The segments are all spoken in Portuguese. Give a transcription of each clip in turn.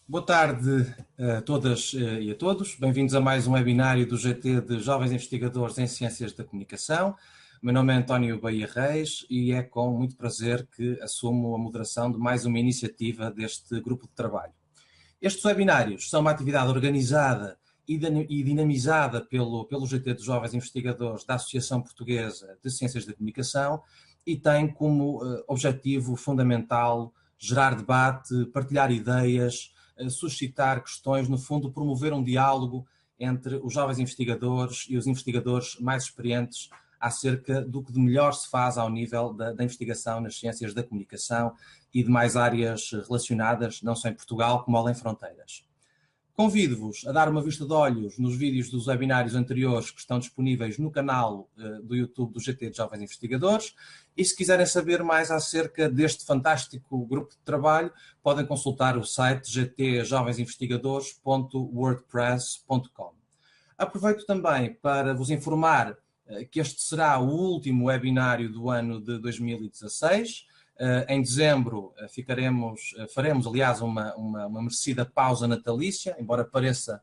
Boa tarde a todas e a todos. Bem-vindos a mais um webinário do GT de Jovens Investigadores em Ciências da Comunicação. O meu nome é António Bahia Reis e é com muito prazer que assumo a moderação de mais uma iniciativa deste grupo de trabalho. Estes webinários são uma atividade organizada e dinamizada pelo GT de Jovens Investigadores da Associação Portuguesa de Ciências da Comunicação e tem como objetivo fundamental gerar debate, partilhar ideias, suscitar questões, no fundo, promover um diálogo entre os jovens investigadores e os investigadores mais experientes acerca do que de melhor se faz ao nível da investigação nas ciências da comunicação e de mais áreas relacionadas, não só em Portugal, como além fronteiras. Convido-vos a dar uma vista de olhos nos vídeos dos webinários anteriores que estão disponíveis no canal do YouTube do GT de Jovens Investigadores e se quiserem saber mais acerca deste fantástico grupo de trabalho, podem consultar o site gtjovensinvestigadores.wordpress.com. Aproveito também para vos informar que este será o último webinário do ano de 2016. Em dezembro faremos, aliás, uma merecida pausa natalícia, embora pareça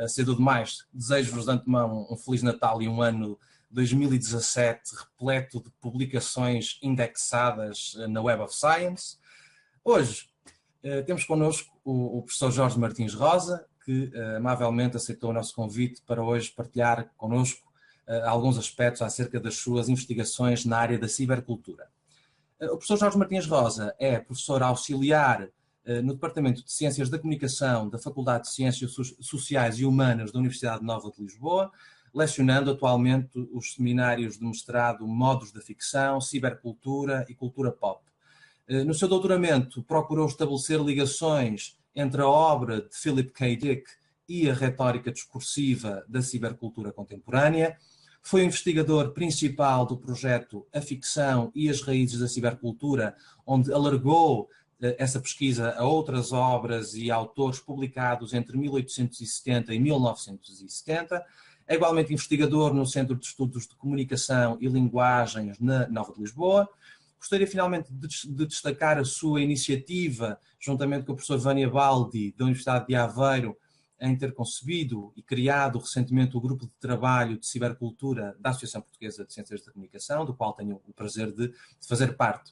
cedo demais. Desejo-vos de antemão um Feliz Natal e um ano 2017 repleto de publicações indexadas na Web of Science. Hoje temos connosco o professor Jorge Martins Rosa, que amavelmente aceitou o nosso convite para hoje partilhar connosco alguns aspectos acerca das suas investigações na área da cibercultura. O professor Jorge Martins Rosa é professor auxiliar no Departamento de Ciências da Comunicação da Faculdade de Ciências Sociais e Humanas da Universidade Nova de Lisboa, lecionando atualmente os seminários de mestrado Modos da Ficção, Cibercultura e Cultura Pop. No seu doutoramento, procurou estabelecer ligações entre a obra de Philip K. Dick e a retórica discursiva da cibercultura contemporânea. Foi o investigador principal do projeto A Ficção e as Raízes da Cibercultura, onde alargou essa pesquisa a outras obras e autores publicados entre 1870 e 1970. É igualmente investigador no Centro de Estudos de Comunicação e Linguagens na Nova de Lisboa. Gostaria finalmente de destacar a sua iniciativa, juntamente com o professor Vânia Baldi, da Universidade de Aveiro, em ter concebido e criado recentemente o grupo de trabalho de cibercultura da Associação Portuguesa de Ciências da Comunicação, do qual tenho o prazer de fazer parte.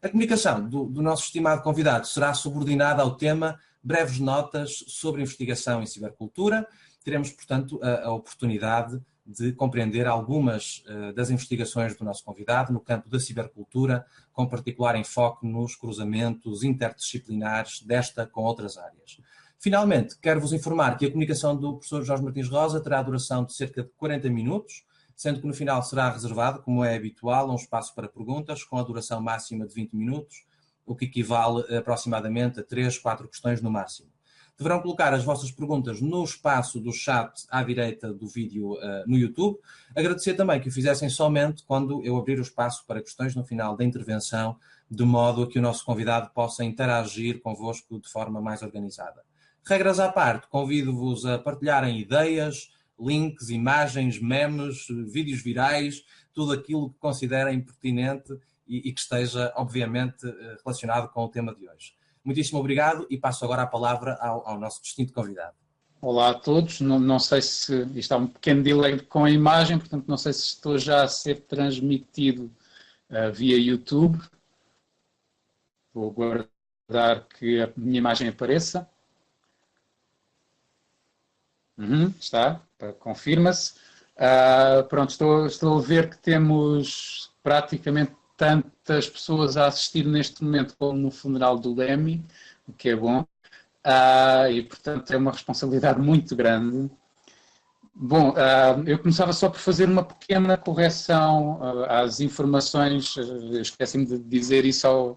A comunicação do nosso estimado convidado será subordinada ao tema breves notas sobre investigação em cibercultura. Teremos, portanto, a oportunidade de compreender algumas das investigações do nosso convidado no campo da cibercultura, com particular enfoque nos cruzamentos interdisciplinares desta com outras áreas. Finalmente, quero-vos informar que a comunicação do professor Jorge Martins Rosa terá a duração de cerca de 40 minutos, sendo que no final será reservado, como é habitual, um espaço para perguntas, com a duração máxima de 20 minutos, o que equivale aproximadamente a 3, 4 questões no máximo. Deverão colocar as vossas perguntas no espaço do chat à direita do vídeo no YouTube. Agradecer também que o fizessem somente quando eu abrir o espaço para questões no final da intervenção, de modo a que o nosso convidado possa interagir convosco de forma mais organizada. Regras à parte, convido-vos a partilharem ideias, links, imagens, memes, vídeos virais, tudo aquilo que considerem pertinente e que esteja, obviamente, relacionado com o tema de hoje. Muitíssimo obrigado e passo agora a palavra ao nosso distinto convidado. Olá a todos, não sei se isto há um pequeno delay com a imagem, portanto não sei se estou já a ser transmitido via YouTube. Vou aguardar que a minha imagem apareça. Está, confirma-se. Pronto, estou a ver que temos praticamente tantas pessoas a assistir neste momento como no funeral do Leme, o que é bom. E, portanto, é uma responsabilidade muito grande. Bom, eu começava só por fazer uma pequena correção às informações. Esqueci-me de dizer isso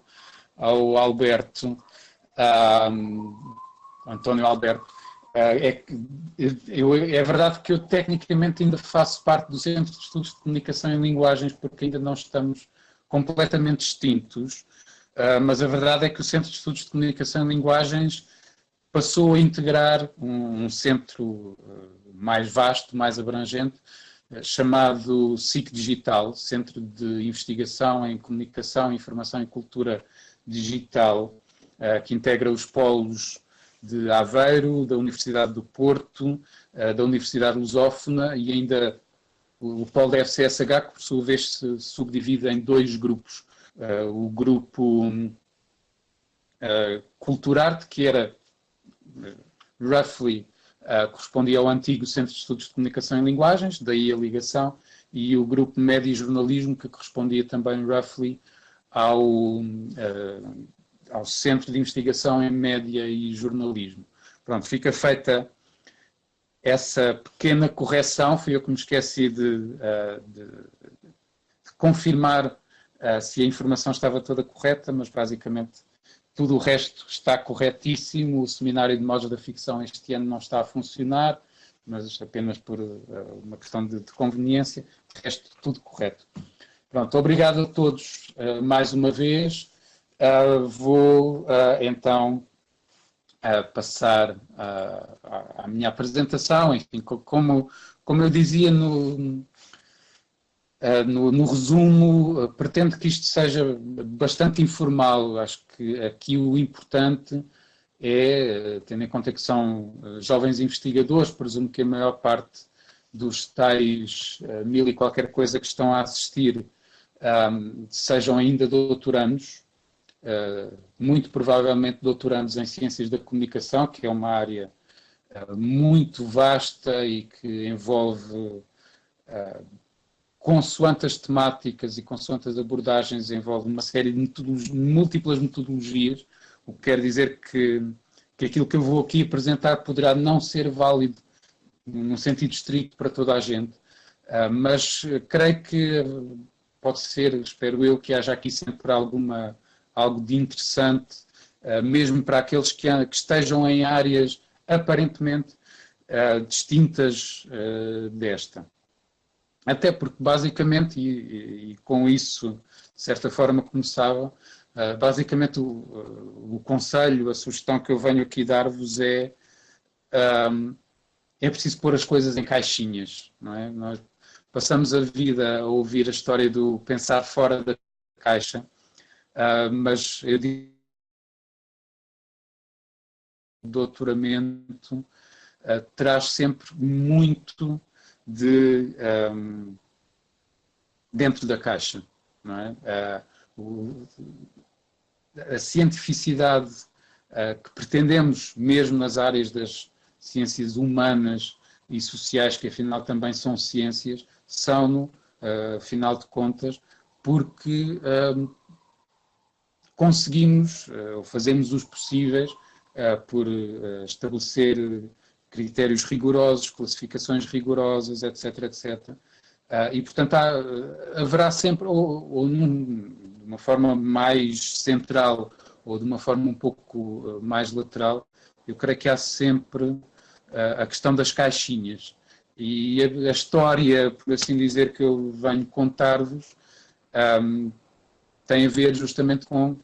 ao Alberto, António Alberto. É verdade que eu tecnicamente ainda faço parte do Centro de Estudos de Comunicação e Linguagens, porque ainda não estamos completamente extintos, mas a verdade é que o Centro de Estudos de Comunicação e Linguagens passou a integrar um centro mais vasto, mais abrangente, chamado SIC Digital, Centro de Investigação em Comunicação, Informação e Cultura Digital, que integra os polos de Aveiro, da Universidade do Porto, da Universidade Lusófona e ainda o polo da FCSH, que por sua vez se subdivide em dois grupos. O grupo Culturarte, que era roughly correspondia ao antigo Centro de Estudos de Comunicação e Linguagens, daí a ligação, e o grupo Média e Jornalismo, que correspondia também roughly ao Centro de Investigação em Média e Jornalismo. Pronto, fica feita essa pequena correção, fui eu que me esqueci de confirmar se a informação estava toda correta, mas basicamente tudo o resto está corretíssimo. O Seminário de Modos da Ficção este ano não está a funcionar, mas apenas por uma questão de conveniência. O resto, tudo correto. Pronto, obrigado a todos mais uma vez. Vou então passar à minha apresentação. Enfim, como eu dizia no resumo, pretendo que isto seja bastante informal. Acho que aqui o importante é, tendo em conta que são jovens investigadores, presumo que a maior parte dos tais 1000 e qualquer coisa que estão a assistir sejam ainda doutorandos, muito provavelmente doutorandos em Ciências da Comunicação, que é uma área muito vasta e que envolve, consoante as temáticas e consoante as abordagens, envolve uma série de múltiplas metodologias, o que quer dizer que aquilo que eu vou aqui apresentar poderá não ser válido num sentido estricto para toda a gente, mas creio que pode ser, espero eu, que haja aqui sempre algo de interessante, mesmo para aqueles que estejam em áreas aparentemente distintas desta. Até porque, basicamente, e com isso, de certa forma, começava, basicamente o conselho, a sugestão que eu venho aqui dar-vos é preciso pôr as coisas em caixinhas, não é? Nós passamos a vida a ouvir a história do pensar fora da caixa, mas eu digo que o doutoramento traz sempre muito de dentro da caixa, não é? A cientificidade que pretendemos, mesmo nas áreas das ciências humanas e sociais, que afinal também são ciências, são, afinal de contas, porque conseguimos, ou fazemos os possíveis, por estabelecer critérios rigorosos, classificações rigorosas, etc., etc. E, portanto, haverá sempre, ou de uma forma mais central, ou de uma forma um pouco mais lateral, eu creio que há sempre a questão das caixinhas. E a história, por assim dizer, que eu venho contar-vos, tem a ver justamente com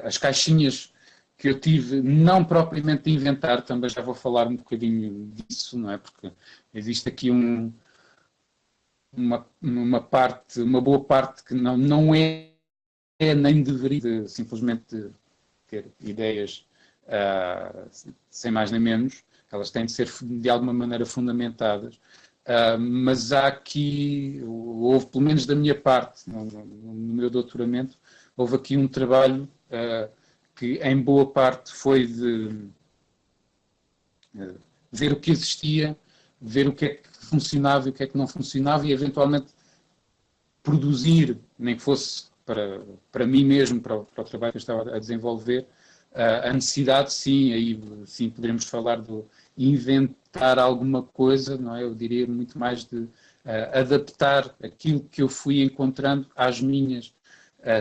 as caixinhas que eu tive, não propriamente de inventar, também já vou falar um bocadinho disso, não é? Porque existe aqui uma boa parte que não é nem deveria simplesmente ter ideias sem mais nem menos, elas têm de ser de alguma maneira fundamentadas, mas há aqui, houve pelo menos da minha parte, no meu doutoramento, houve aqui um trabalho que em boa parte foi de ver o que existia, ver o que é que funcionava e o que é que não funcionava e eventualmente produzir, nem que fosse para mim mesmo, para o trabalho que eu estava a desenvolver, a necessidade, sim, aí sim poderemos falar de inventar alguma coisa, não é? Eu diria muito mais de adaptar aquilo que eu fui encontrando às minhas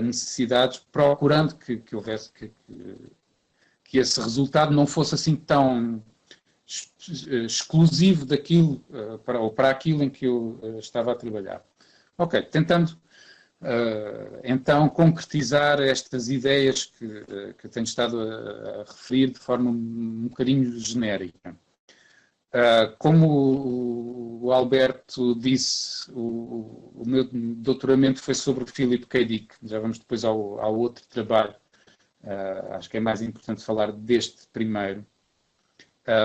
necessidades, procurando que houvesse que esse resultado não fosse assim tão exclusivo daquilo para aquilo em que eu estava a trabalhar. Ok, tentando então concretizar estas ideias que eu tenho estado a referir de forma um bocadinho genérica. Como o Alberto disse, o meu doutoramento foi sobre o Philip K. Dick. Já vamos depois ao outro trabalho Acho que é mais importante falar deste primeiro.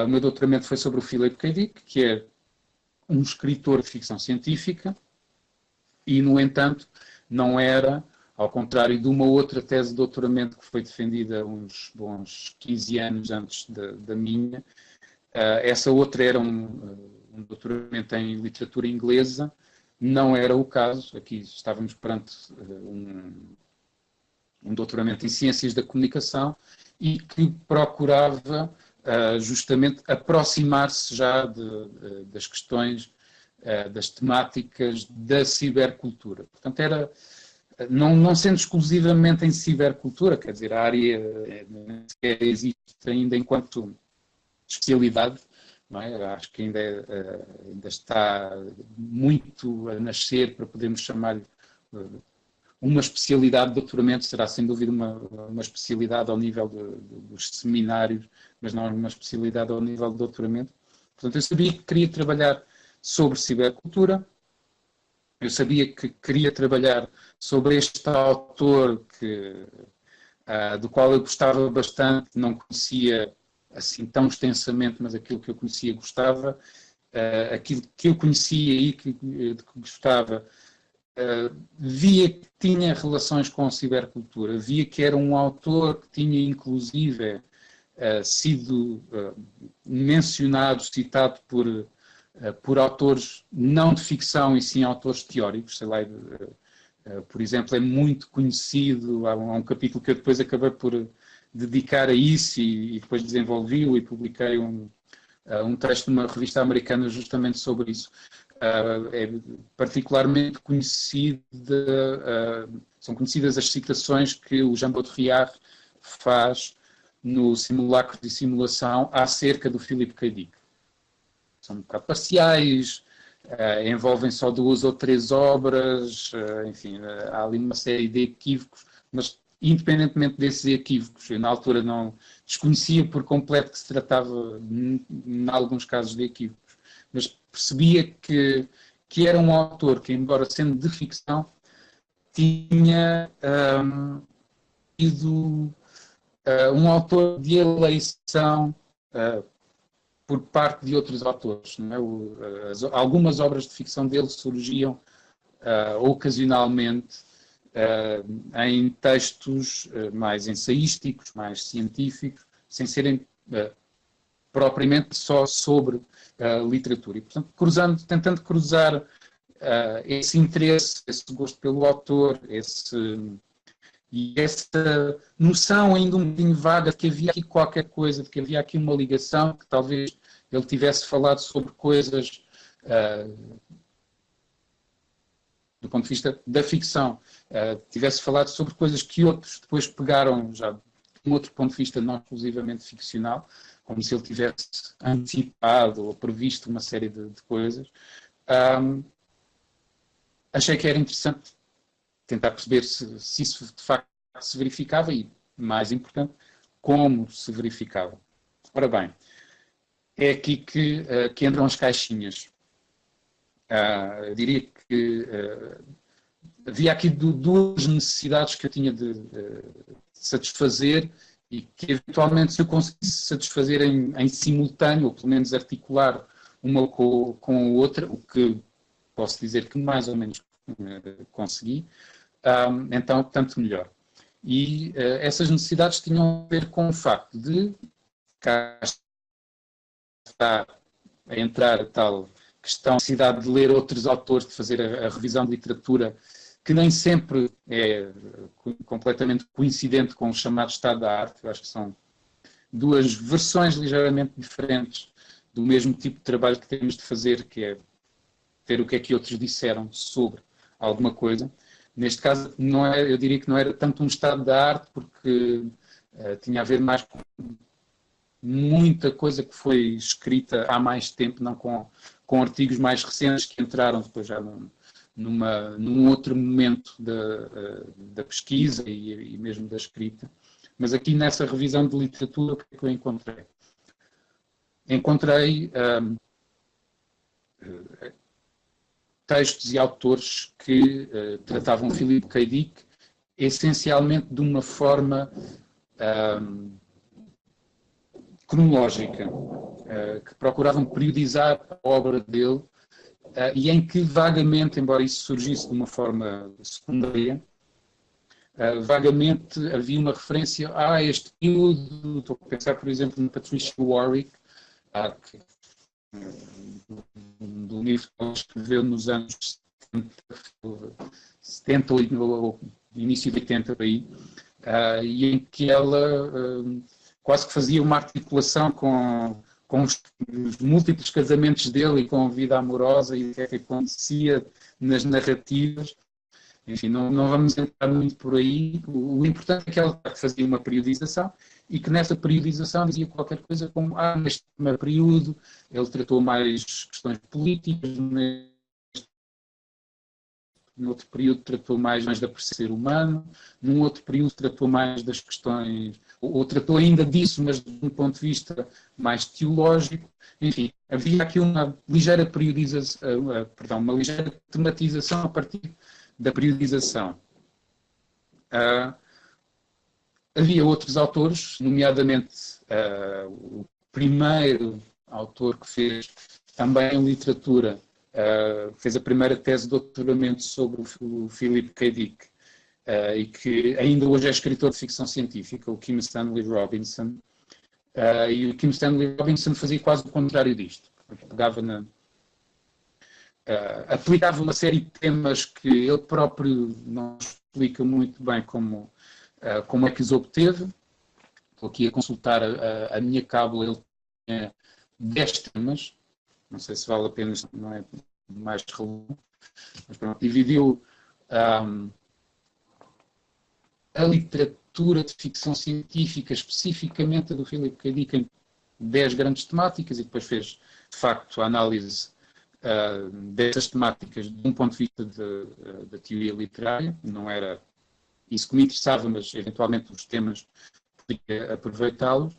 O meu doutoramento foi sobre o Philip K. Dick, que é um escritor de ficção científica e, no entanto, não era, ao contrário de uma outra tese de doutoramento que foi defendida uns bons 15 anos antes da minha, essa outra era um doutoramento em literatura inglesa, não era o caso. Aqui estávamos perante um doutoramento em ciências da comunicação e que procurava justamente aproximar-se já das questões, das temáticas da cibercultura. Portanto, não sendo exclusivamente em cibercultura, quer dizer, a área sequer existe ainda enquanto especialidade, não é? Acho que ainda está muito a nascer para podermos chamar uma especialidade de doutoramento. Será sem dúvida uma especialidade ao nível dos seminários, mas não uma especialidade ao nível de doutoramento. Portanto, eu sabia que queria trabalhar sobre cibercultura, eu sabia que queria trabalhar sobre este autor do qual eu gostava bastante, não conhecia assim tão extensamente, mas aquilo que eu conhecia gostava, aquilo que eu conhecia e de que gostava, via que tinha relações com a cibercultura, via que era um autor que tinha inclusive sido mencionado, citado por autores não de ficção e sim autores teóricos, sei lá, por exemplo, é muito conhecido, há um capítulo que eu depois acabei por dedicar a isso e depois desenvolvi-o e publiquei um texto numa revista americana justamente sobre isso. É particularmente conhecida, são conhecidas as citações que o Jean Baudrillard faz no Simulacro de Simulação acerca do Philip K. Dick. São um bocado parciais, envolvem só 2 ou 3 obras, enfim, há ali uma série de equívocos, mas independentemente desses equívocos, eu na altura não desconhecia por completo que se tratava, em alguns casos, de equívocos, mas percebia que era um autor que, embora sendo de ficção, tinha sido um autor de eleição por parte de outros autores. Não é? Algumas obras de ficção dele surgiam ocasionalmente em textos mais ensaísticos, mais científicos, sem serem propriamente só sobre literatura. E, portanto, tentando cruzar esse interesse, esse gosto pelo autor, e essa noção ainda um bocadinho vaga de que havia aqui qualquer coisa, de que havia aqui uma ligação, que talvez ele tivesse falado sobre coisas do ponto de vista da ficção, tivesse falado sobre coisas que outros depois pegaram já de um outro ponto de vista não exclusivamente ficcional, como se ele tivesse antecipado ou previsto uma série de coisas. Achei que era interessante tentar perceber se isso de facto se verificava e, mais importante, como se verificava. Ora bem, é aqui que entram as caixinhas. Eu diria que havia aqui 2 necessidades que eu tinha de satisfazer e que eventualmente se eu conseguisse satisfazer em simultâneo, ou pelo menos articular uma com a outra, o que posso dizer que mais ou menos consegui, então tanto melhor. E essas necessidades tinham a ver com o facto de cá está a entrar a tal questão, a necessidade de ler outros autores, de fazer a revisão de literatura, que nem sempre é completamente coincidente com o chamado estado da arte. Eu acho que são 2 versões ligeiramente diferentes do mesmo tipo de trabalho que temos de fazer, que é ver o que é que outros disseram sobre alguma coisa. Neste caso, eu diria que não era tanto um estado da arte, porque tinha a ver mais com muita coisa que foi escrita há mais tempo, não com artigos mais recentes que entraram depois já num outro momento da pesquisa e mesmo da escrita. Mas aqui nessa revisão de literatura, o que é que eu encontrei? Encontrei textos e autores que tratavam Philip K. Dick essencialmente de uma forma cronológica, que procuravam periodizar a obra dele, e em que vagamente, embora isso surgisse de uma forma secundária, vagamente havia uma referência a este período. Estou a pensar, por exemplo, no Patricia Warwick, do livro que ele escreveu nos anos 70 ou início de 80, aí, e em que ela quase que fazia uma articulação com os múltiplos casamentos dele e com a vida amorosa e o que é que acontecia nas narrativas. Enfim, não vamos entrar muito por aí. O importante é que ela fazia uma periodização e que nessa periodização dizia qualquer coisa como neste primeiro período ele tratou mais questões políticas, num outro período tratou mais da ser humano, num outro período tratou mais das questões, ou tratou ainda disso, mas de um ponto de vista mais teológico. Enfim, havia aqui uma ligeira uma ligeira tematização a partir da periodização. Havia outros autores, nomeadamente o primeiro autor que fez também literatura, fez a primeira tese de doutoramento sobre o Philip K. Dick, e que ainda hoje é escritor de ficção científica, o Kim Stanley Robinson. E o Kim Stanley Robinson fazia quase o contrário disto. Pegava aplicava uma série de temas que ele próprio não explica muito bem como é que os obteve. Estou aqui a consultar a minha cábula, ele tinha 10 temas, não sei se vale a pena, não é mais relevante, mas pronto, dividiu a literatura de ficção científica, especificamente a do Philip K. Dick, em 10 grandes temáticas, e depois fez, de facto, a análise dessas temáticas de um ponto de vista da teoria literária. Não era isso que me interessava, mas eventualmente os temas podia aproveitá-los.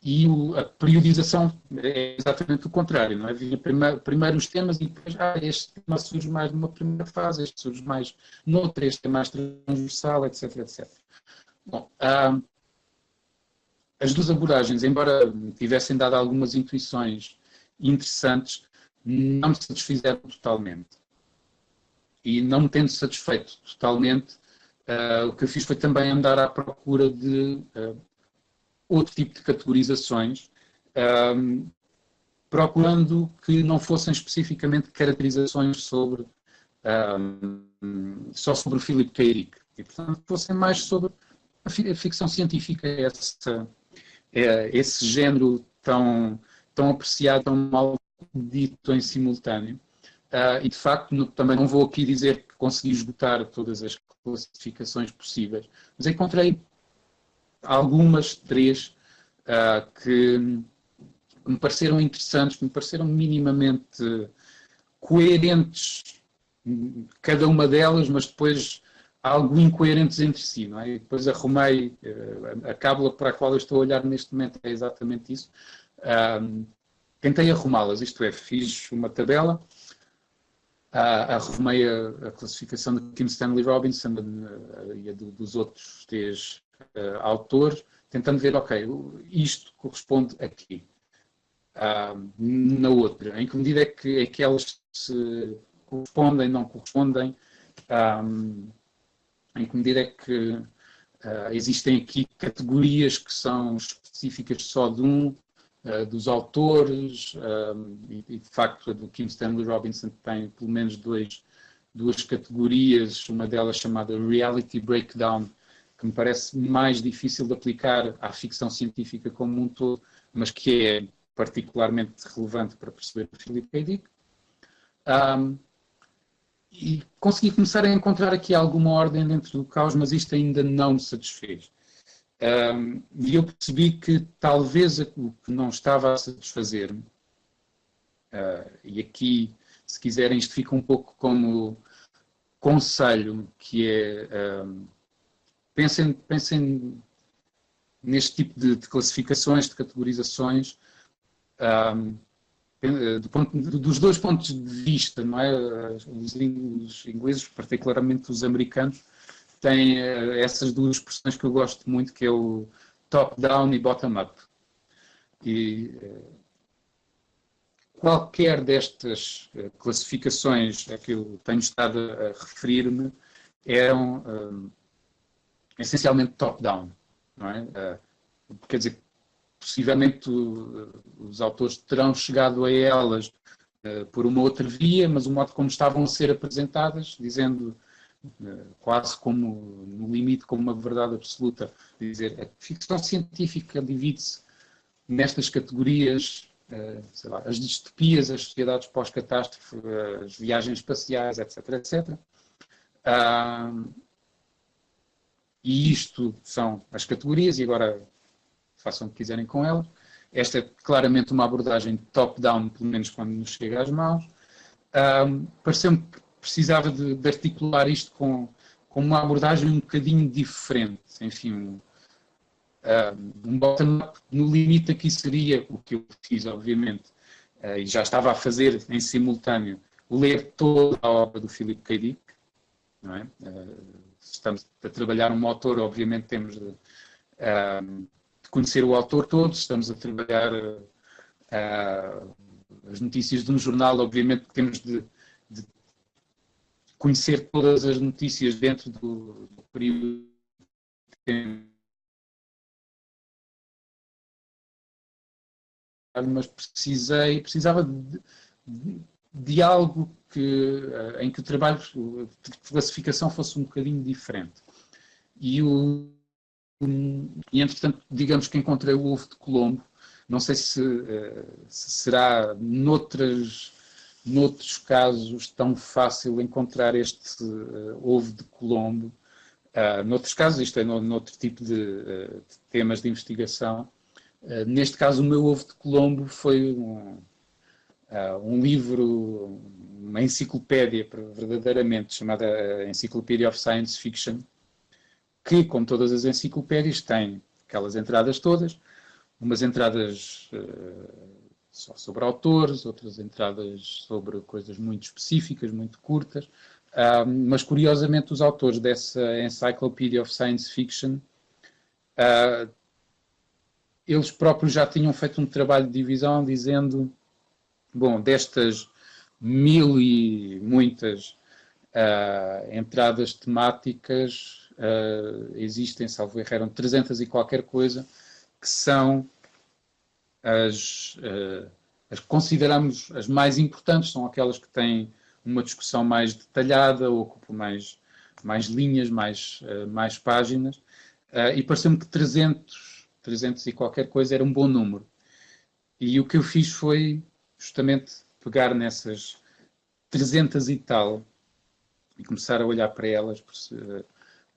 E a periodização é exatamente o contrário, não é? Havia primeiro os temas e depois este tema surge mais numa primeira fase, este surge mais noutra, este é mais transversal, etc, etc. Bom, as duas abordagens, embora tivessem dado algumas intuições interessantes, não me satisfizeram totalmente. E não me tendo satisfeito totalmente, o que eu fiz foi também andar à procura de outro tipo de categorizações, procurando que não fossem especificamente caracterizações só sobre o Philip K. Dick, e portanto fossem mais sobre a ficção científica, esse género tão apreciado, tão mal dito em simultâneo. E de facto também não vou aqui dizer que consegui esgotar todas as classificações possíveis, mas encontrei algumas, 3, que me pareceram interessantes, que me pareceram minimamente coerentes, cada uma delas, mas depois algo incoerentes entre si, não é? E depois arrumei, a cábula para a qual eu estou a olhar neste momento é exatamente isso. Tentei arrumá-las, isto é, fiz uma tabela, arrumei a classificação de Kim Stanley Robinson e a dos outros 3 autores, tentando ver, ok, isto corresponde aqui, na outra, em que medida é que elas se correspondem, não correspondem, em que medida é que existem aqui categorias que são específicas só de dos autores, e de facto a do Kim Stanley Robinson tem pelo menos duas categorias, uma delas chamada Reality Breakdown, que me parece mais difícil de aplicar à ficção científica como um todo, mas que é particularmente relevante para perceber o Philip K. Dick. E consegui começar a encontrar aqui alguma ordem dentro do caos, mas isto ainda não me satisfez. E eu percebi que talvez o que não estava a satisfazer-me, e aqui, se quiserem, isto fica um pouco como conselho, que é, pensem neste tipo de classificações, de categorizações, dos 2 pontos de vista, não é? Os ingleses, particularmente os americanos, tem essas duas expressões que eu gosto muito, que é o top-down e bottom-up. E qualquer destas classificações a que eu tenho estado a referir-me eram essencialmente top-down, não é? Quer dizer, possivelmente os autores terão chegado a elas por uma outra via, mas o modo como estavam a ser apresentadas, dizendo quase como, no limite, como uma verdade absoluta, dizer, a ficção científica divide-se nestas categorias, sei lá, as distopias, as sociedades pós-catástrofe, as viagens espaciais, etc, etc. E isto são as categorias, e agora façam o que quiserem com elas. Esta é claramente uma abordagem top-down, pelo menos quando nos chega às mãos. Pareceu-me que precisava de articular isto com uma abordagem um bocadinho diferente. Enfim, um bottom-up, no limite aqui seria o que eu fiz, obviamente, e já estava a fazer em simultâneo, ler toda a obra do Philip K. Dick, não é? Se estamos a trabalhar um autor, obviamente temos de conhecer o autor todo. Se estamos a trabalhar as notícias de um jornal, obviamente temos de conhecer todas as notícias dentro do período de tempo. Mas precisava de algo em que o trabalho de classificação fosse um bocadinho diferente. E entretanto, digamos que encontrei o ovo de Colombo. Não sei se será noutros casos tão fácil encontrar este ovo de Colombo. Noutros casos, isto é, noutro tipo de temas de investigação. Neste caso, o meu ovo de Colombo foi um livro, uma enciclopédia, verdadeiramente, chamada Encyclopedia of Science Fiction, que, como todas as enciclopédias, tem aquelas entradas todas, umas entradas só sobre autores, outras entradas sobre coisas muito específicas, muito curtas, mas, curiosamente, os autores dessa Encyclopedia of Science Fiction eles próprios já tinham feito um trabalho de divisão dizendo, bom, destas 1000 e muitas entradas temáticas, existem, salvo erro, eram 300 e qualquer coisa, que são as consideramos as mais importantes, são aquelas que têm uma discussão mais detalhada, ocupam mais linhas, mais páginas, e pareceu-me que 300 e qualquer coisa era um bom número. E o que eu fiz foi justamente pegar nessas 300 e tal e começar a olhar para elas,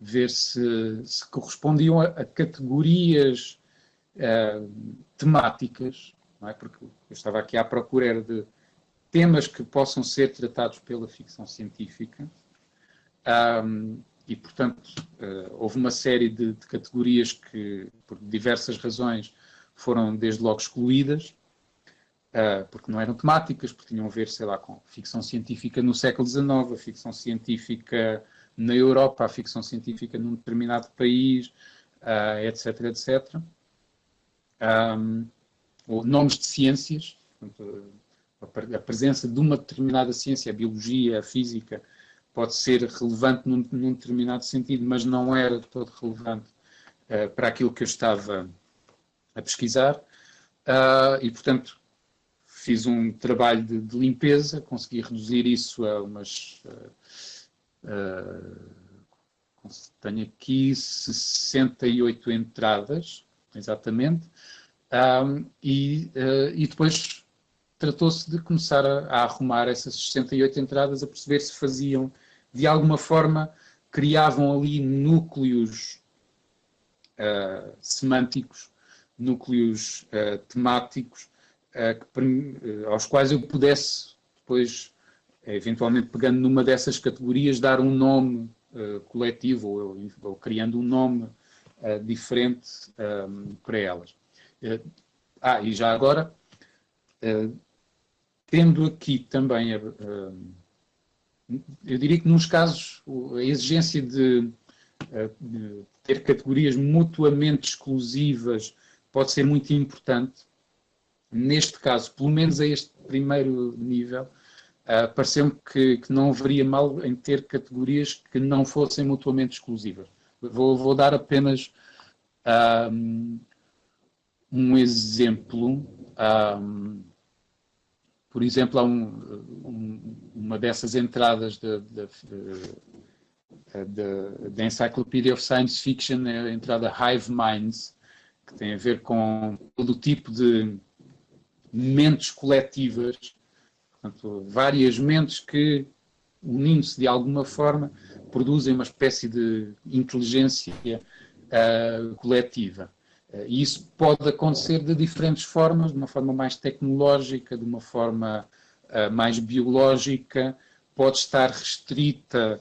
ver se correspondiam a categorias temáticas, não é? Porque eu estava aqui à procura de temas que possam ser tratados pela ficção científica. E, portanto, houve uma série de categorias que, por diversas razões, foram desde logo excluídas, porque não eram temáticas, porque tinham a ver, sei lá, com ficção científica no século XIX, a ficção científica na Europa, a ficção científica num determinado país, etc, etc. Ou nomes de ciências, portanto, a presença de uma determinada ciência, a biologia, a física, pode ser relevante num determinado sentido, mas não era de todo relevante para aquilo que eu estava a pesquisar. E, portanto, fiz um trabalho de limpeza, consegui reduzir isso a umas... tenho aqui 68 entradas, exatamente, e depois tratou-se de começar a arrumar essas 68 entradas, a perceber se faziam, de alguma forma, criavam ali núcleos semânticos, núcleos temáticos, aos quais eu pudesse depois, eventualmente pegando numa dessas categorias, dar um nome coletivo ou criando um nome diferente para elas. E já agora, tendo aqui também, eu diria que nos casos, a exigência de ter categorias mutuamente exclusivas pode ser muito importante. Neste caso, pelo menos a este primeiro nível, pareceu-me que não haveria mal em ter categorias que não fossem mutuamente exclusivas. Vou dar apenas um exemplo. Por exemplo, há uma dessas entradas da Encyclopedia of Science Fiction, é a entrada Hive Minds, que tem a ver com todo o tipo de mentes coletivas, portanto, várias mentes que, unindo-se de alguma forma, produzem uma espécie de inteligência coletiva. E isso pode acontecer de diferentes formas, de uma forma mais tecnológica, de uma forma mais biológica, pode estar restrita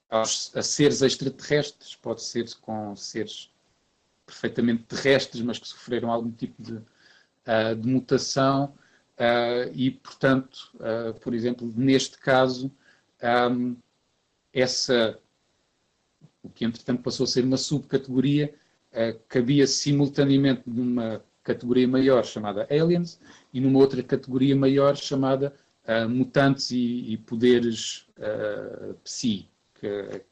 a seres extraterrestres, pode ser com seres perfeitamente terrestres, mas que sofreram algum tipo de mutação, e, portanto, por exemplo, neste caso, o que entretanto passou a ser uma subcategoria, cabia simultaneamente numa categoria maior chamada Aliens e numa outra categoria maior chamada Mutantes e Poderes Psi, que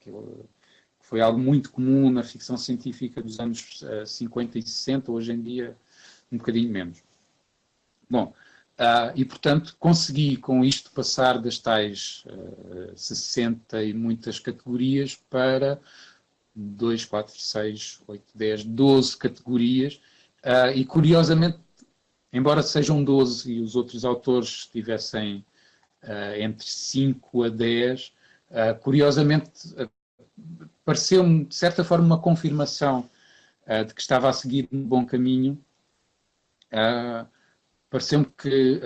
foi algo muito comum na ficção científica dos anos 50 e 60, hoje em dia um bocadinho menos. Bom, e portanto consegui com isto passar das tais 60 e muitas categorias para 2, 4, 6, 8, 10, 12 categorias, e curiosamente, embora sejam 12 e os outros autores tivessem entre 5 a 10, curiosamente pareceu-me de certa forma uma confirmação de que estava a seguir um bom caminho. Pareceu-me que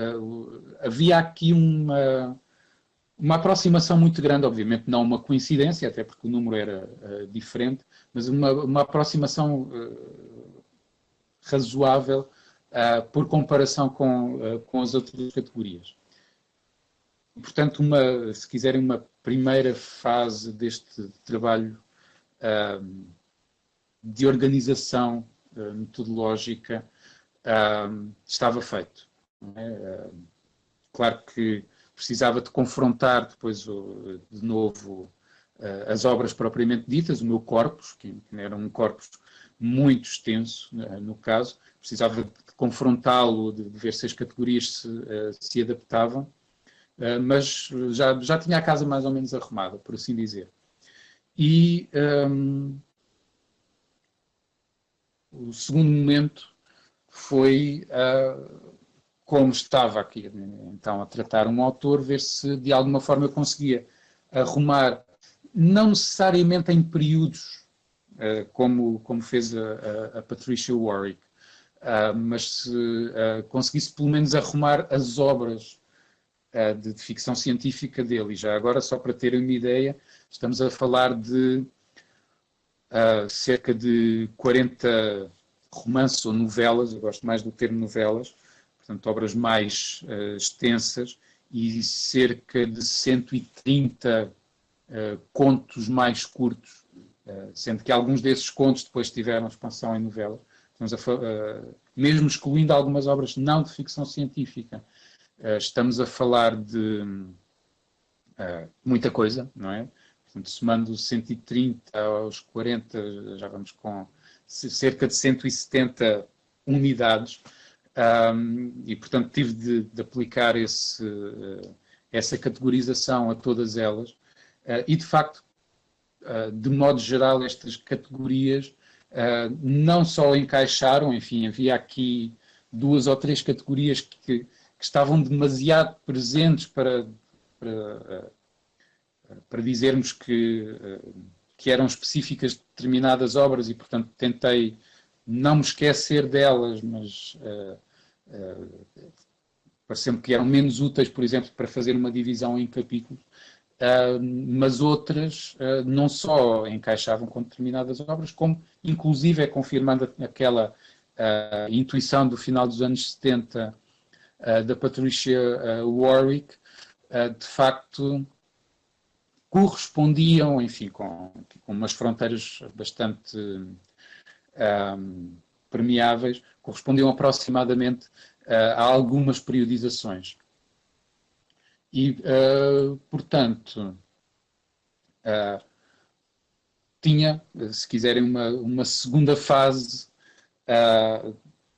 havia aqui uma aproximação muito grande, obviamente não uma coincidência, até porque o número era diferente, mas uma aproximação razoável por comparação com as outras categorias. Portanto, se quiserem, uma primeira fase deste trabalho de organização metodológica estava feito. Não é? Claro que precisava de confrontar depois, de novo, as obras propriamente ditas, o meu corpus, que era um corpus muito extenso, no caso, precisava de confrontá-lo, de ver se as categorias se adaptavam, mas já tinha a casa mais ou menos arrumada, por assim dizer. E o segundo momento foi, como estava aqui então a tratar um autor, ver se de alguma forma eu conseguia arrumar, não necessariamente em períodos, como fez a Patricia Warwick, mas se conseguisse pelo menos arrumar as obras de ficção científica dele. E já agora, só para terem uma ideia, estamos a falar de cerca de 40 romances ou novelas, eu gosto mais do termo novelas, portanto obras mais extensas, e cerca de 130 contos mais curtos, sendo que alguns desses contos depois tiveram expansão em novelas. Mesmo excluindo algumas obras não de ficção científica, estamos a falar de muita coisa, não é? Portanto, somando 130 aos 40, já vamos com cerca de 170 unidades, e portanto tive de aplicar essa categorização a todas elas, e de facto, de modo geral, estas categorias não só encaixaram, enfim, havia aqui 2 ou 3 categorias que estavam demasiado presentes para dizermos que eram específicas de determinadas obras, e portanto tentei não me esquecer delas, mas pareceu-me que eram menos úteis, por exemplo, para fazer uma divisão em capítulos, mas outras não só encaixavam com determinadas obras, como inclusive confirmando aquela intuição do final dos anos 70 da Patricia Warwick, de facto correspondiam, enfim, com umas fronteiras bastante permeáveis, correspondiam aproximadamente a algumas periodizações. E, portanto, tinha, se quiserem, uma segunda fase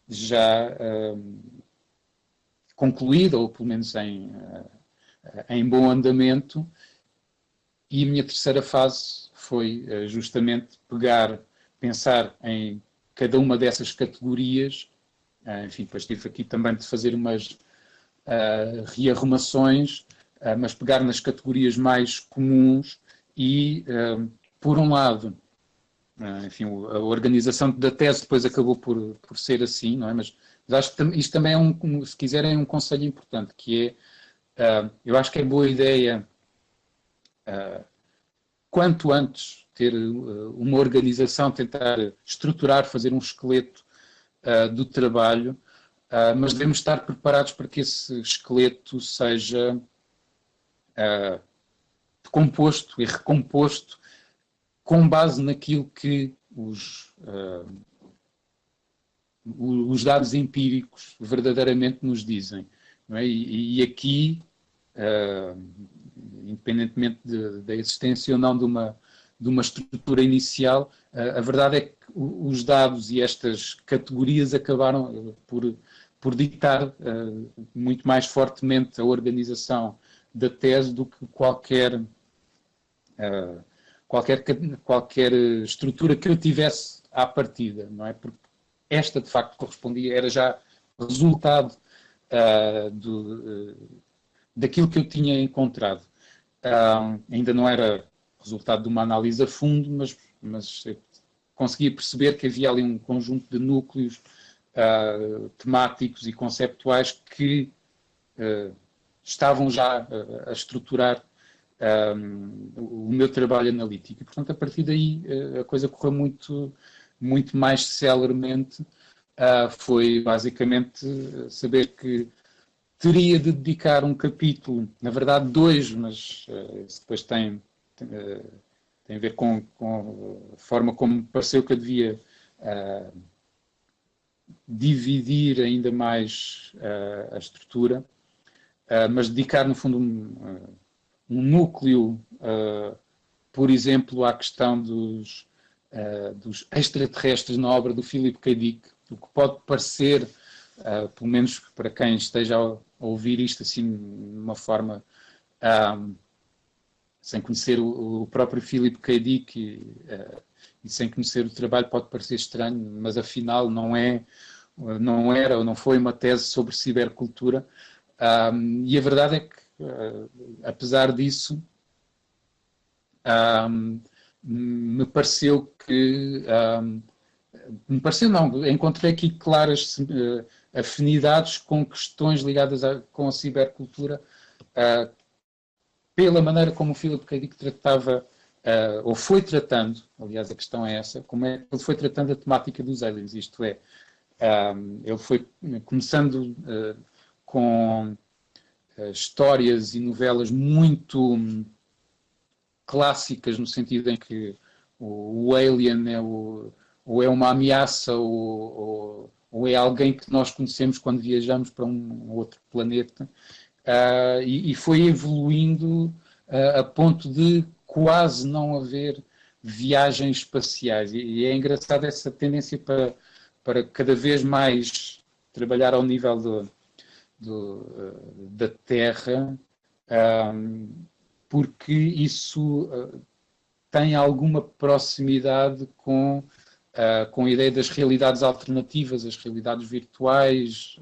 já concluída, ou pelo menos em bom andamento, e a minha terceira fase foi justamente pensar em cada uma dessas categorias, enfim, depois tive aqui também de fazer umas rearrumações, mas pegar nas categorias mais comuns e, por um lado, enfim, a organização da tese depois acabou por ser assim, não é? Mas acho que isto também é, se quiserem, um conselho importante, que é, eu acho que é boa ideia, quanto antes, ter uma organização, tentar estruturar, fazer um esqueleto do trabalho, mas devemos estar preparados para que esse esqueleto seja composto e recomposto com base naquilo que os dados empíricos verdadeiramente nos dizem. Não é? E aqui, independentemente da existência ou não de uma estrutura inicial, a verdade é que os dados e estas categorias acabaram por ditar muito mais fortemente a organização da tese do que qualquer estrutura que eu tivesse à partida, não é? Porque esta, de facto, correspondia, era já resultado daquilo que eu tinha encontrado. Ainda não era resultado de uma análise a fundo, mas eu conseguia perceber que havia ali um conjunto de núcleos temáticos e conceptuais que estavam já a estruturar o meu trabalho analítico. E, portanto, a partir daí a coisa correu muito, muito mais celeremente. Foi basicamente saber que teria de dedicar um capítulo, na verdade 2, mas isso depois tem a ver com a forma como me pareceu que eu devia dividir ainda mais a estrutura, mas dedicar, no fundo, um núcleo, por exemplo, à questão dos extraterrestres na obra do Philip K. Dick, o que pode parecer, pelo menos para quem esteja a ouvir isto assim de uma forma sem conhecer o próprio Philip K. Dick e sem conhecer o trabalho, pode parecer estranho, mas afinal não era ou não foi uma tese sobre cibercultura, e a verdade é que, apesar disso, me pareceu não, encontrei aqui claras afinidades com questões ligadas com a cibercultura, pela maneira como o Philip K. Dick tratava, ou foi tratando, aliás a questão é essa, como é que ele foi tratando a temática dos aliens, isto é, ele foi começando com histórias e novelas muito clássicas, no sentido em que o alien ou é uma ameaça ou é alguém que nós conhecemos quando viajamos para um outro planeta, e foi evoluindo a ponto de quase não haver viagens espaciais. E é engraçado essa tendência para cada vez mais trabalhar ao nível da Terra, porque isso tem alguma proximidade com a ideia das realidades alternativas, as realidades virtuais.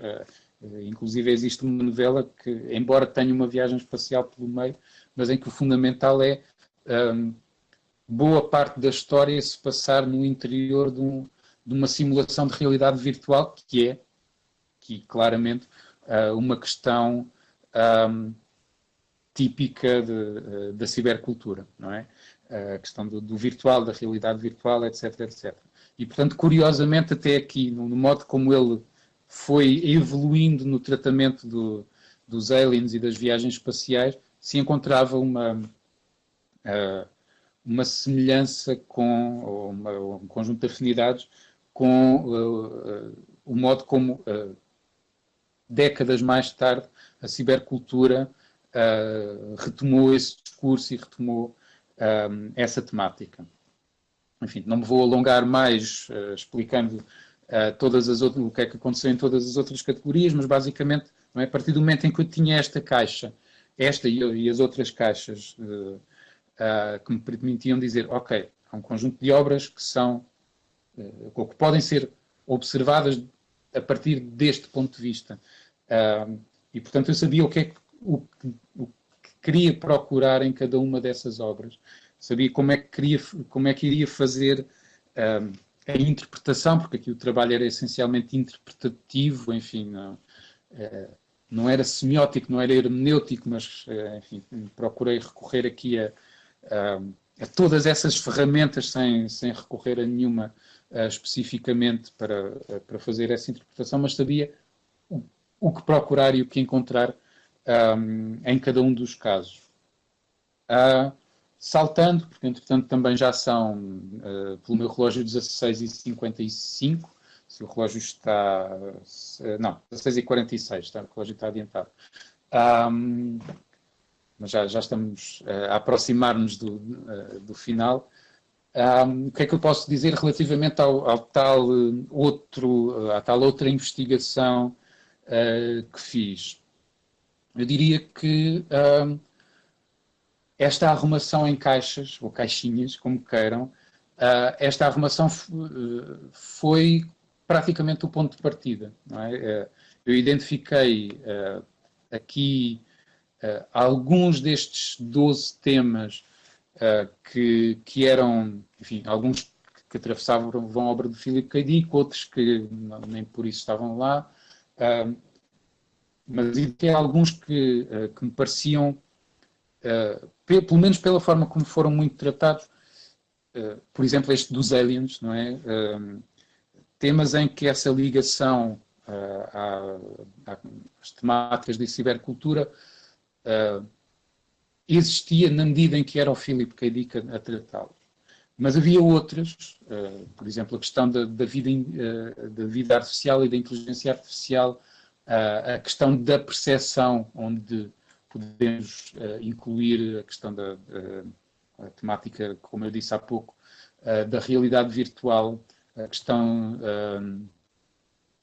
Inclusive existe uma novela que, embora tenha uma viagem espacial pelo meio, mas em que o fundamental é boa parte da história se passar no interior de uma simulação de realidade virtual, que claramente uma questão típica da cibercultura, não é? A questão do virtual, da realidade virtual, etc, etc. E, portanto, curiosamente, até aqui, no modo como ele foi evoluindo no tratamento dos aliens e das viagens espaciais, se encontrava uma semelhança com, ou um conjunto de afinidades com o modo como, décadas mais tarde, a cibercultura retomou esse discurso e retomou essa temática. Enfim, não me vou alongar mais explicando o que é que aconteceu em todas as outras categorias, mas basicamente, não é, a partir do momento em que eu tinha esta caixa, e as outras caixas que me permitiam dizer, ok, há um conjunto de obras que são, ou que podem ser observadas a partir deste ponto de vista. E, portanto, eu sabia o que queria procurar em cada uma dessas obras. Sabia como é que iria fazer a interpretação, porque aqui o trabalho era essencialmente interpretativo, enfim, não era semiótico, não era hermenêutico, mas, enfim, procurei recorrer aqui a todas essas ferramentas sem recorrer a nenhuma especificamente para fazer essa interpretação, mas sabia o que procurar e o que encontrar em cada um dos casos. Saltando, porque entretanto também já são, pelo meu relógio, 16h55, se o relógio está... não, 16h46, está, o relógio está adiantado. Mas já estamos a aproximar-nos do final. O que é que eu posso dizer relativamente à tal outra investigação que fiz? Eu diria que esta arrumação em caixas, ou caixinhas, como queiram, esta arrumação foi praticamente o ponto de partida. Não é? Eu identifiquei aqui alguns destes 12 temas que eram, enfim, alguns que atravessavam a obra de Philip K. Dick, outros que nem por isso estavam lá, mas tem alguns que me pareciam, pelo menos pela forma como foram muito tratados, por exemplo, este dos aliens, não é? Temas em que essa ligação às temáticas de cibercultura existia na medida em que era o Philip K. Dick a tratá-los. Mas havia outras, por exemplo, a questão da vida artificial e da inteligência artificial, a questão da percepção, onde podemos incluir a questão da temática, como eu disse há pouco, da realidade virtual, a questão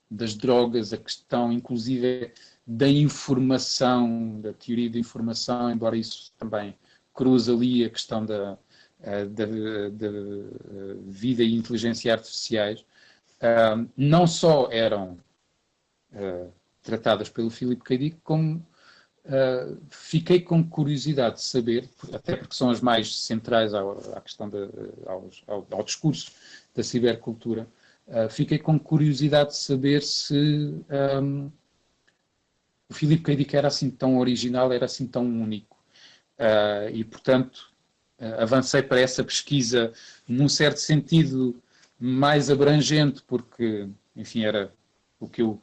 das drogas, a questão, inclusive, da informação, da teoria da informação, embora isso também cruze ali a questão da vida e inteligência artificiais, não só eram tratadas pelo Philip K. Dick, como fiquei com curiosidade de saber, até porque são as mais centrais à questão ao discurso da cibercultura, fiquei com curiosidade de saber se o Philip K. Dick era assim tão original, era assim tão único. E, portanto, avancei para essa pesquisa num certo sentido mais abrangente, porque, enfim, era o que eu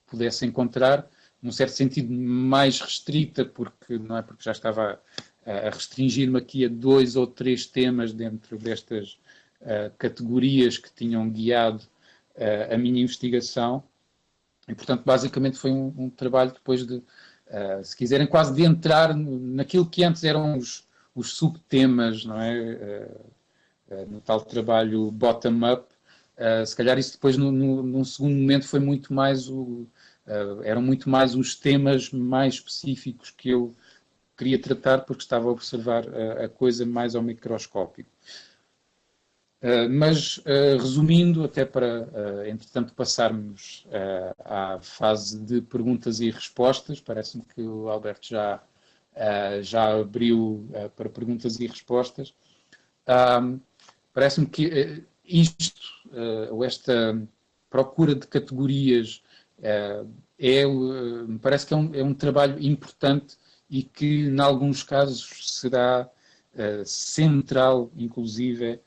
pudesse encontrar, num certo sentido mais restrita, porque já estava a restringir-me aqui a 2 ou 3 temas dentro destas categorias que tinham guiado a minha investigação. E, portanto, basicamente foi um trabalho depois de, se quiserem, quase de entrar naquilo que antes eram os subtemas, não é? No tal trabalho bottom-up. Se calhar isso depois, num segundo momento, foi muito mais eram muito mais os temas mais específicos que eu queria tratar, porque estava a observar a coisa mais ao microscópio. Mas, resumindo, até para, entretanto, passarmos à fase de perguntas e respostas, parece-me que o Alberto já abriu para perguntas e respostas. Parece-me que ou esta procura de categorias, me parece que é um trabalho importante e que, em alguns casos, será central, inclusive,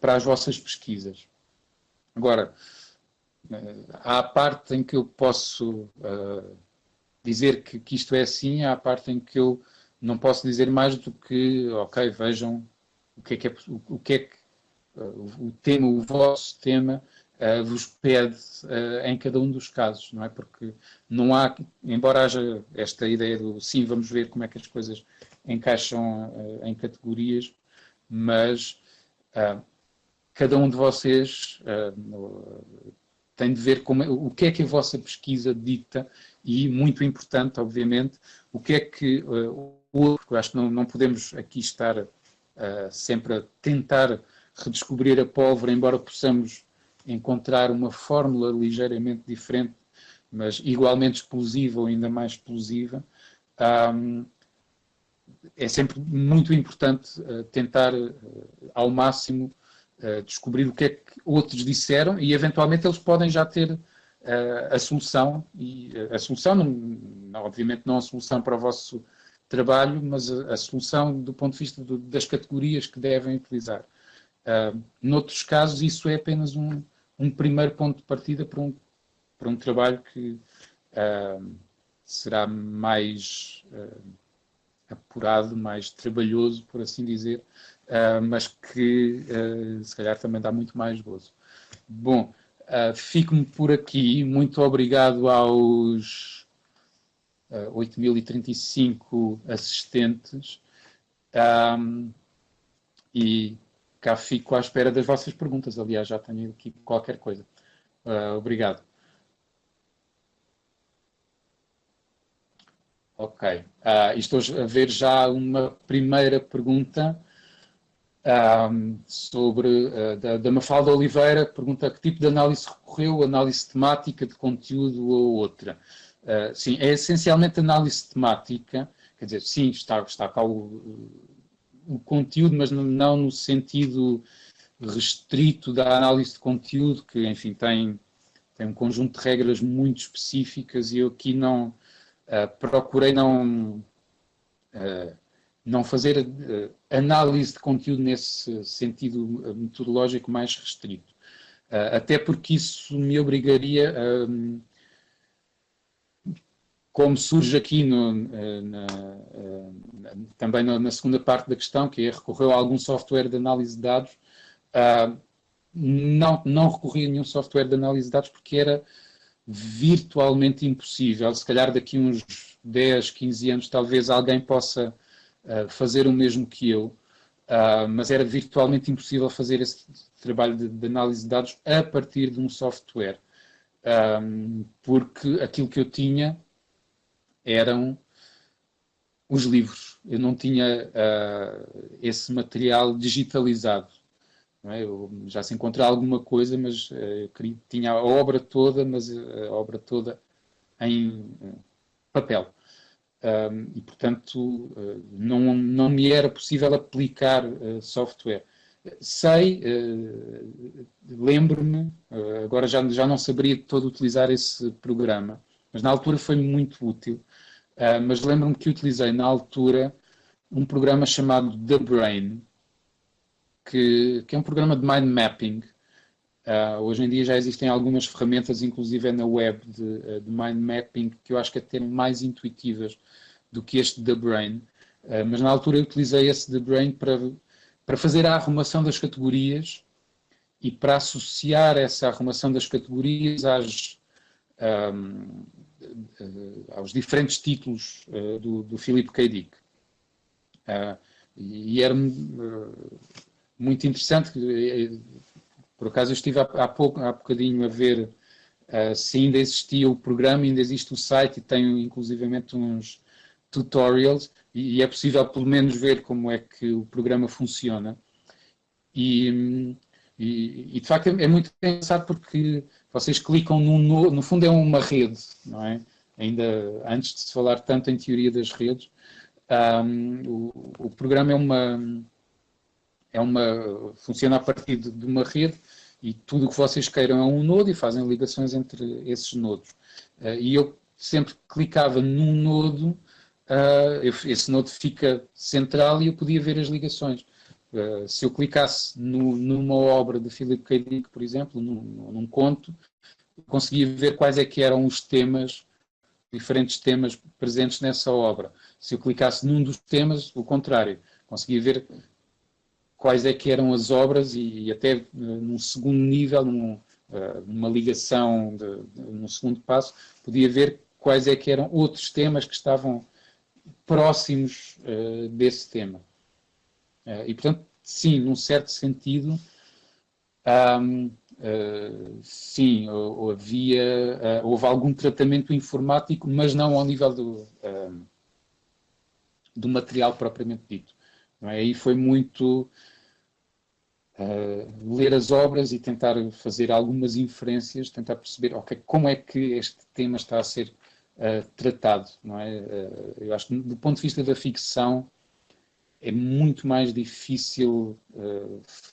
para as vossas pesquisas. Agora, há a parte em que eu posso dizer que isto é assim, há a parte em que eu não posso dizer mais do que, ok, vejam o que é que o tema, o vosso tema vos pede em cada um dos casos, não é? Porque não há, embora haja esta ideia do sim, vamos ver como é que as coisas encaixam em categorias, mas cada um de vocês tem de ver o que é que a vossa pesquisa dita e, muito importante, obviamente, o que é que porque eu acho que não podemos aqui estar sempre a tentar redescobrir a pólvora, embora possamos encontrar uma fórmula ligeiramente diferente, mas igualmente explosiva ou ainda mais explosiva. É sempre muito importante tentar ao máximo descobrir o que é que outros disseram e eventualmente eles podem já ter a solução, e a solução, obviamente não a solução para o vosso trabalho, mas a solução do ponto de vista das categorias que devem utilizar. Noutros casos, isso é apenas um primeiro ponto de partida para um trabalho que será mais apurado, mais trabalhoso, por assim dizer, mas que se calhar também dá muito mais gozo. Bom, fico-me por aqui. Muito obrigado aos 8.035 assistentes e cá fico à espera das vossas perguntas. Aliás, já tenho aqui qualquer coisa. Obrigado. Ok. Estou a ver já uma primeira pergunta sobre da Mafalda Oliveira, que pergunta que tipo de análise recorreu, análise temática, de conteúdo ou outra. Sim, é essencialmente análise temática, quer dizer, sim, está cá o conteúdo, mas não no sentido restrito da análise de conteúdo, que, enfim, tem um conjunto de regras muito específicas e eu aqui procurei não fazer análise de conteúdo nesse sentido metodológico mais restrito. Até porque isso me obrigaria a como surge aqui também na segunda parte da questão, que é recorreu a algum software de análise de dados, não recorri a nenhum software de análise de dados porque era virtualmente impossível. Se calhar daqui uns 10, 15 anos talvez alguém possa fazer o mesmo que eu, mas era virtualmente impossível fazer esse trabalho de análise de dados a partir de um software, porque aquilo que eu tinha eram os livros. Eu não tinha esse material digitalizado. Não é? Eu já se encontra alguma coisa, mas tinha a obra toda, mas a obra toda em papel. E, portanto, não me era possível aplicar software. Lembro-me, agora já não saberia de todo utilizar esse programa, mas na altura foi muito útil. Mas lembro-me que utilizei na altura um programa chamado The Brain, que é um programa de mind mapping. Hoje em dia já existem algumas ferramentas, inclusive na web, de mind mapping, que eu acho que até mais intuitivas do que este The Brain. Mas na altura eu utilizei esse The Brain para fazer a arrumação das categorias e para associar essa arrumação das categorias aos diferentes títulos do Philip K. Dick. E era muito interessante. Por acaso eu estive há bocadinho a ver se ainda existia o programa, ainda existe o site e tem inclusivamente uns tutorials e é possível pelo menos ver como é que o programa funciona. E de facto é muito engraçado porque vocês clicam no fundo é uma rede, não é? Ainda antes de se falar tanto em teoria das redes, o programa funciona a partir de uma rede e tudo o que vocês queiram é um nodo e fazem ligações entre esses nodos. E eu sempre clicava num nodo, esse nodo fica central e eu podia ver as ligações. Se eu clicasse numa obra de Philip K. Dick, por exemplo, num conto, eu conseguia ver quais é que eram os temas diferentes temas presentes nessa obra. Se eu clicasse num dos temas, o contrário, conseguia ver quais é que eram as obras e até num segundo nível, numa ligação, num segundo passo, podia ver quais é que eram outros temas que estavam próximos desse tema. E, portanto, sim, num certo sentido, sim, houve algum tratamento informático, mas não ao nível do material propriamente dito. Não é? Aí foi muito ler as obras e tentar fazer algumas inferências, tentar perceber como é que este tema está a ser tratado. Não é? Eu acho que, do ponto de vista da ficção, é muito mais difícil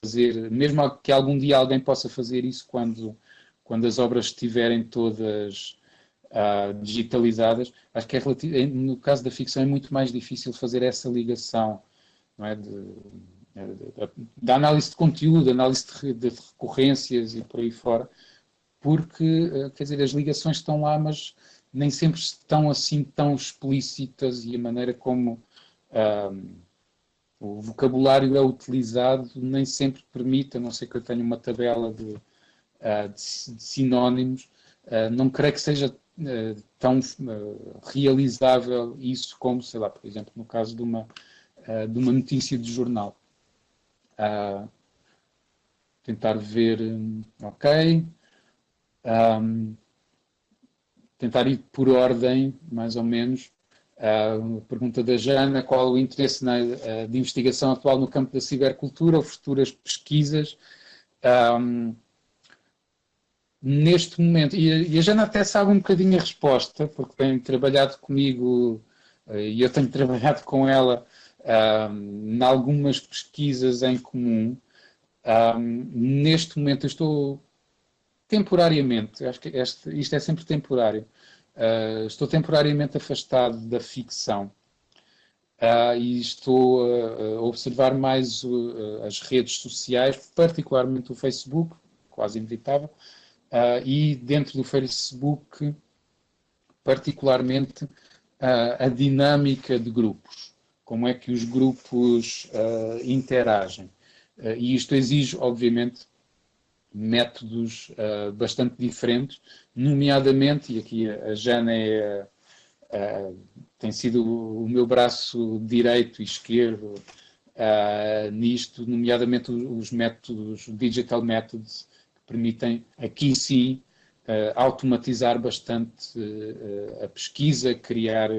fazer, mesmo que algum dia alguém possa fazer isso quando as obras estiverem todas digitalizadas. Acho que no caso da ficção é muito mais difícil fazer essa ligação, não é? Da análise de conteúdo, análise de recorrências e por aí fora, porque, quer dizer, as ligações estão lá, mas nem sempre estão assim tão explícitas e a maneira como o vocabulário é utilizado nem sempre permite, a não ser que eu tenha uma tabela de sinónimos, não creio que seja tão realizável isso como, sei lá, por exemplo, no caso de uma notícia de jornal. Tentar ver, ok, tentar ir por ordem, mais ou menos. Pergunta da Jana: qual o interesse de investigação atual no campo da cibercultura ou futuras pesquisas? Neste momento, e a Jana até sabe um bocadinho a resposta, porque tem trabalhado comigo e eu tenho trabalhado com ela em algumas pesquisas em comum. Neste momento eu estou temporariamente, acho que isto é sempre temporário, estou temporariamente afastado da ficção e estou a observar mais as redes sociais, particularmente o Facebook, quase inevitável, e dentro do Facebook, particularmente a dinâmica de grupos, como é que os grupos interagem. E isto exige, obviamente, métodos bastante diferentes, nomeadamente, e aqui a Jana tem sido o meu braço direito e esquerdo nisto, nomeadamente os métodos, digital methods, que permitem, aqui sim, automatizar bastante a pesquisa, criar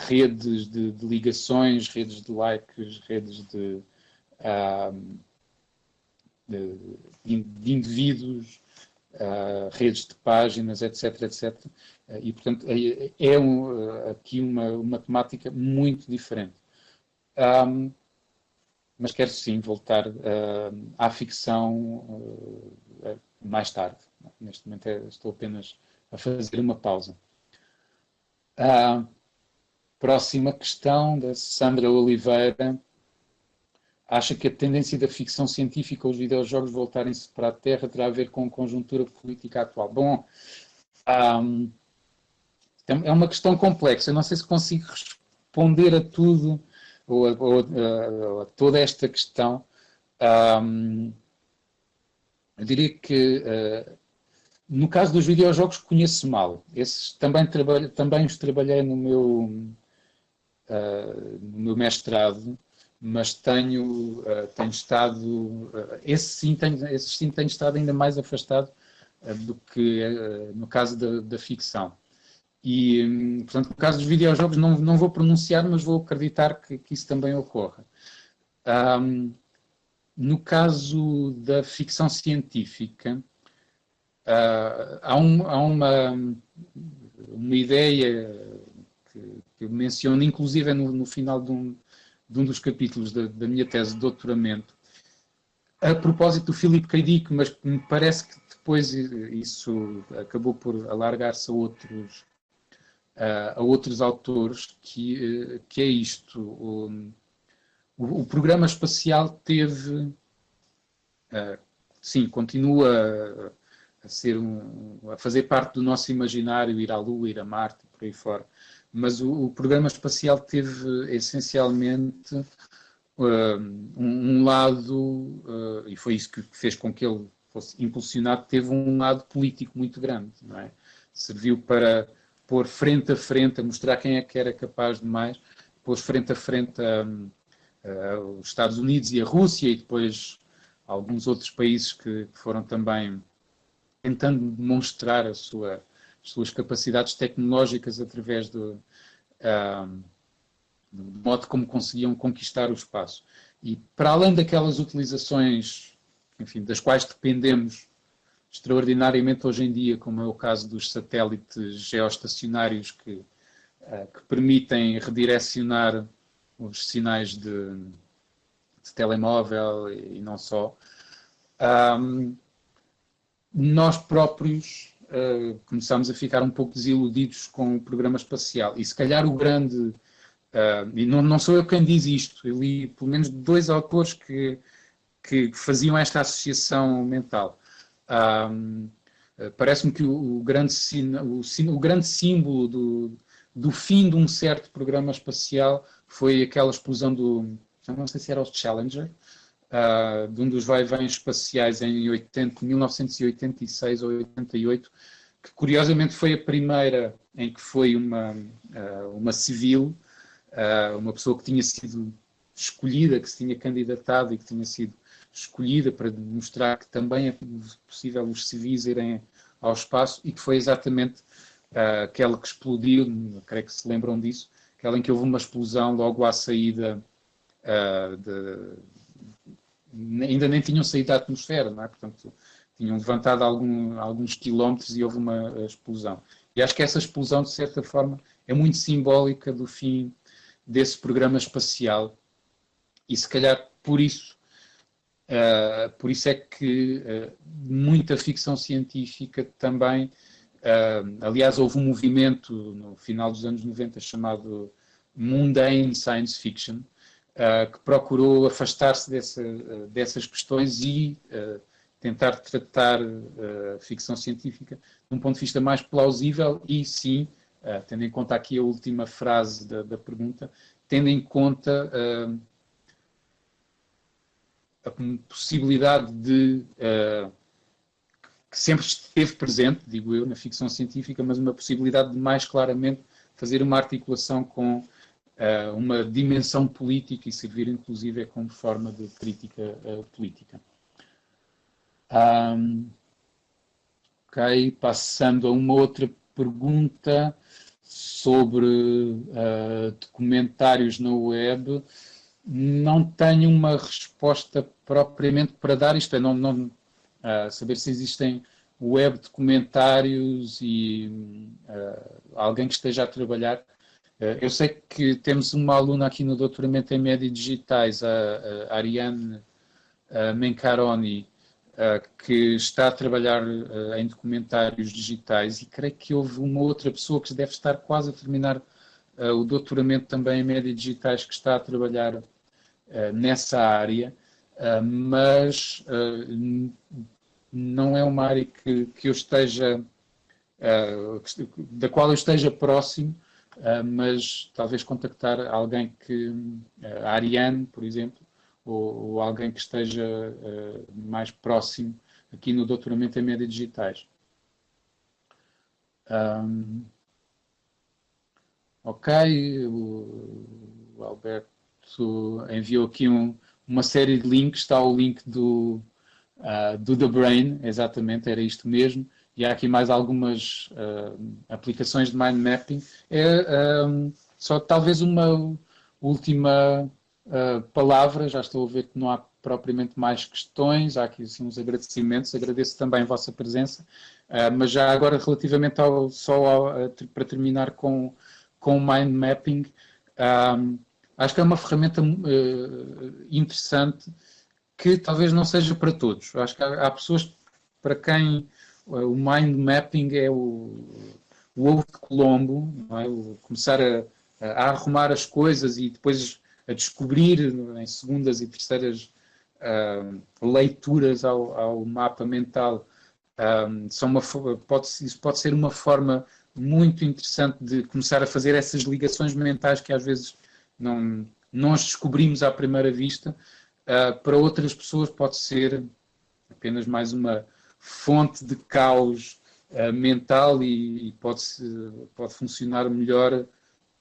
redes de ligações, redes de likes, redes de indivíduos, redes de páginas, etc, etc. E, portanto, aqui uma temática muito diferente. Mas quero sim voltar à ficção mais tarde. Neste momento estou apenas a fazer uma pausa. Próxima questão, da Sandra Oliveira. Acha que a tendência da ficção científica ou os videojogos voltarem-se para a Terra terá a ver com a conjuntura política atual? Bom, é uma questão complexa. Eu não sei se consigo responder a tudo ou a toda esta questão. Eu diria que, no caso dos videojogos, conheço mal. Esses também os trabalhei no meu mestrado, mas tenho estado, esses sim tenho estado ainda mais afastado do que no caso da ficção. E, portanto, no caso dos videojogos não vou pronunciar, mas vou acreditar que isso também ocorra. No caso da ficção científica, há uma ideia que eu menciono, inclusive no final de um dos capítulos da minha tese de doutoramento, a propósito do Philip K. Dick, mas me parece que depois isso acabou por alargar-se a outros autores, que é isto. O programa espacial teve, sim, continua a fazer parte do nosso imaginário, ir à Lua, ir a Marte, por aí fora. Mas o programa espacial teve essencialmente um lado, e foi isso que fez com que ele fosse impulsionado, teve um lado político muito grande, não é? Serviu para pôr frente a frente, a mostrar quem é que era capaz de mais, pôs frente a frente os Estados Unidos e a Rússia, e depois alguns outros países que foram também tentando demonstrar as suas capacidades tecnológicas através do modo como conseguiam conquistar o espaço. E para além daquelas utilizações, enfim, das quais dependemos extraordinariamente hoje em dia, como é o caso dos satélites geoestacionários que permitem redirecionar os sinais de telemóvel e não só, nós próprios começamos a ficar um pouco desiludidos com o programa espacial. E se calhar o grande... e não sou eu quem diz isto, eu li pelo menos 2 autores que faziam esta associação mental. Parece-me que o grande símbolo do fim de um certo programa espacial foi aquela explosão não sei se era o Challenger, de um dos vai-vens espaciais em 1986 ou 88, que curiosamente foi a primeira em que foi uma civil, uma pessoa que tinha sido escolhida, que se tinha candidatado e que tinha sido escolhida para demonstrar que também é possível os civis irem ao espaço, e que foi exatamente aquela que explodiu, creio que se lembram disso, aquela em que houve uma explosão logo à saída ainda nem tinham saído da atmosfera, não é? Portanto, tinham levantado alguns quilómetros e houve uma explosão. E acho que essa explosão, de certa forma, é muito simbólica do fim desse programa espacial, e se calhar por isso é que muita ficção científica também, aliás, houve um movimento no final dos anos 90 chamado Mundane Science Fiction, que procurou afastar-se dessas questões e tentar tratar ficção científica de um ponto de vista mais plausível e, sim, tendo em conta aqui a última frase da pergunta, tendo em conta a possibilidade que sempre esteve presente, digo eu, na ficção científica, mas uma possibilidade de mais claramente fazer uma articulação com uma dimensão política e servir inclusive como forma de crítica política. Ok, passando a uma outra pergunta sobre documentários na web. Não tenho uma resposta propriamente para dar, isto é, não saber se existem web documentários e alguém que esteja a trabalhar. Eu sei que temos uma aluna aqui no doutoramento em média digitais, a Ariane Mencaroni, que está a trabalhar em documentários digitais, e creio que houve uma outra pessoa que deve estar quase a terminar o doutoramento também em média digitais, que está a trabalhar nessa área, mas não é uma área que eu esteja, da qual eu esteja próximo, mas talvez contactar alguém a Ariane, por exemplo, ou alguém que esteja mais próximo aqui no doutoramento em média digitais. Ok, o Alberto enviou aqui uma série de links, está o link do The Brain, exatamente, era isto mesmo, e há aqui mais algumas aplicações de mind mapping. Só talvez uma última palavra, já estou a ver que não há propriamente mais questões, há aqui assim, uns agradecimentos, agradeço também a vossa presença, mas já agora relativamente para terminar com o mind mapping, acho que é uma ferramenta interessante que talvez não seja para todos. Acho que há pessoas para quem o mind mapping é o ovo de Colombo, não é? Começar a arrumar as coisas e depois a descobrir em segundas e terceiras leituras ao mapa mental Isso pode ser uma forma muito interessante de começar a fazer essas ligações mentais que às vezes não nós descobrimos à primeira vista. Para outras pessoas pode ser apenas mais uma fonte de caos mental e pode funcionar melhor,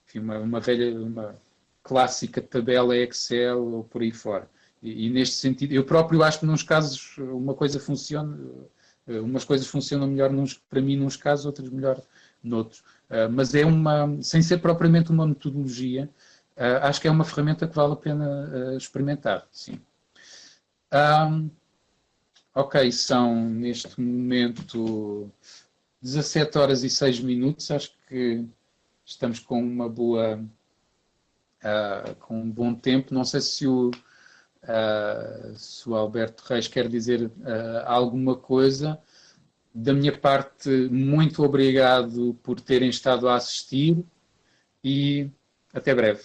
enfim, uma clássica tabela Excel ou por aí fora. E neste sentido, eu próprio acho que nos casos umas coisas funcionam melhor para mim nos casos, outras melhor noutros. Mas sem ser propriamente uma metodologia, acho que é uma ferramenta que vale a pena experimentar, sim. Ok, são neste momento 17 horas e 6 minutos, acho que estamos com com um bom tempo. Não sei se o Alberto Reis quer dizer alguma coisa. Da minha parte, muito obrigado por terem estado a assistir e até breve.